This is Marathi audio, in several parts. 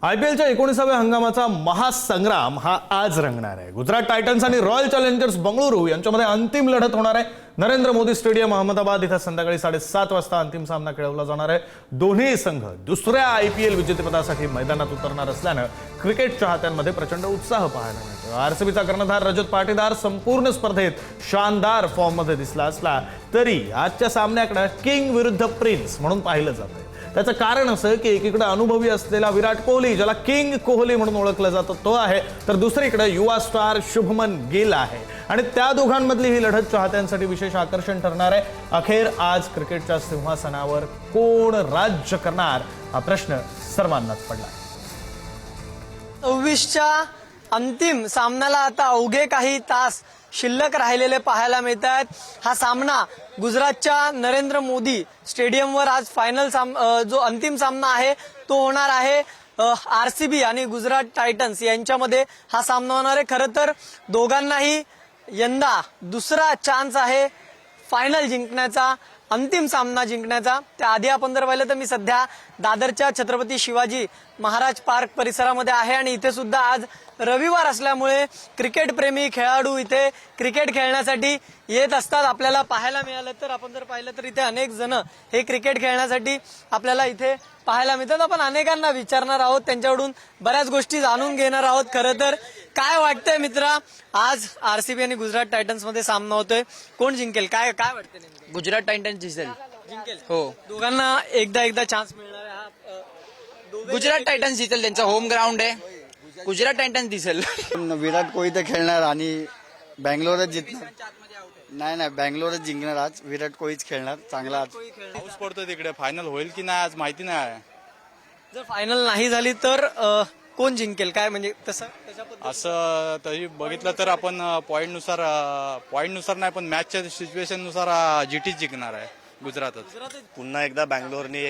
आयपीएलच्या 19व्या हंगामाचा महासंग्राम हा आज रंगणार आहे। गुजरात टायटन्स आणि रॉयल चॅलेंजर्स बंगळुरू यांच्यामध्ये अंतिम लढत होणार आहे। नरेंद्र मोदी स्टेडियम अहमदाबाद इथे संध्याकाळी 7:30 वाजता अंतिम सामना खेळवला जाणार आहे। दोन्ही संघ दुसऱ्या आयपीएल विजेतेपदासाठी मैदानात उतरणार असल्याने क्रिकेट चाहत्यांमध्ये प्रचंड उत्साह पाहायला मिळतो। आरसीबीचा कर्णधार रजत पाटीदार संपूर्ण स्पर्धेत शानदार फॉर्ममध्ये दिसला असला तरी आजच्या सामन्याकडे किंग विरुद्ध प्रिन्स म्हणून पाहिलं जातं। त्याचं कारण असं की एकीकडे अनुभवी असलेला विराट कोहली, ज्याला किंग कोहली म्हणून ओळखलं जातं, तो आहे, तर दुसरीकडे युवा स्टार शुभमन गिल आहे आणि त्या दोघांमधली ही लढत चाहत्यांसाठी विशेष आकर्षण ठरणार आहे। अखेर आज क्रिकेटच्या सिंहासनावर कोण राज्य करणार हा प्रश्न सर्वांनाच पडला। 24च्या अंतिम सामन्याला आता अवघे काही तास शिल्लक राहिलेले पाहायला मिळतात। हा सामना गुजरातच्या नरेंद्र मोदी स्टेडियमवर आज फायनल जो अंतिम सामना आहे तो होणार आहे। आरसीबी आणि गुजरात टायटन्स यांच्यामध्ये हा सामना होणार आहे। खरं तर दोघांनाही यंदा दुसरा चान्स आहे फायनल जिंकण्याचा, अंतिम सामना जिंकण्याचा। त्याआधी आपण जर पाहिलं तर मी सध्या दादरच्या छत्रपती शिवाजी महाराज पार्क परिसरामध्ये आहे आणि इथे सुद्धा आज रविवार असल्यामुळे क्रिकेट प्रेमी खेळाडू इथे क्रिकेट खेळण्यासाठी येत असतात। आपल्याला पाहायला मिळालं तर आपण जर पाहिलं तर इथे अनेक जण हे क्रिकेट खेळण्यासाठी आपल्याला इथे पाहायला मिळतात। आपण अनेकांना विचारणार आहोत, त्यांच्याकडून बऱ्याच गोष्टी जाणून घेणार आहोत। खरं तर काय वाटतंय मित्रा, आज आरसीबी आणि गुजरात टायटन्स मध्ये सामना होतोय, कोण जिंकेल, काय काय वाटतंय नेमकं? गुजरात टायटन्स जिंकेल. हो, दोघांना एकदा चान्स मिळणार आहे। गुजरात टायटन्स जिंकेल, त्यांचा होम ग्राउंड आहे। गुजरात टायटन्स दिसेल. विराट कोहली तर खेळणार आणि बँगलोरच जिंकणार. नाही बँगलोरच जिंकणार आज. विराट कोहलीच खेळणार चांगला. आज पाऊस पडतोय तिकडे, फायनल होईल की नाही आज माहिती नाही। जर फायनल नाही झाली तर कोण जिंकेल, काय म्हणजे तसं असं तरी बघितलं तर आपण पॉइंट नुसार नाही पण मॅचच्या सिच्युएशन नुसार जीटी जिंकणार आहे गुजरातच। पुन्हा एकदा बँगलोरने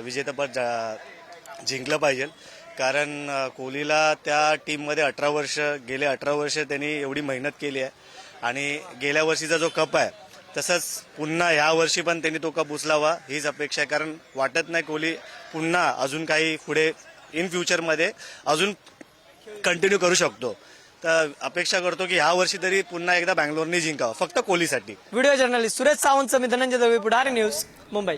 विजेतेपद जिंकलं पाहिजे, कारण कोहलीला त्या टीममध्ये 18 वर्ष गेले 18 वर्ष त्यांनी एवढी मेहनत केली आहे आणि गेल्या वर्षीचा जो कप आहे तसंच पुन्हा ह्या वर्षी पण त्यांनी तो कप उचलावा हीच अपेक्षा आहे। कारण वाटत नाही कोहली पुन्हा अजून काही पुढे इन फ्युचरमध्ये अजून कंटिन्यू करू शकतो। तर अपेक्षा करतो की ह्या वर्षी तरी पुन्हा एकदा बँगलोरने जिंकावं, फक्त कोहलीसाठी। व्हिडिओ जर्नलिस्ट सुरेश सावंत, मी धनंजय दवे, पुढारी न्यूज, मुंबई।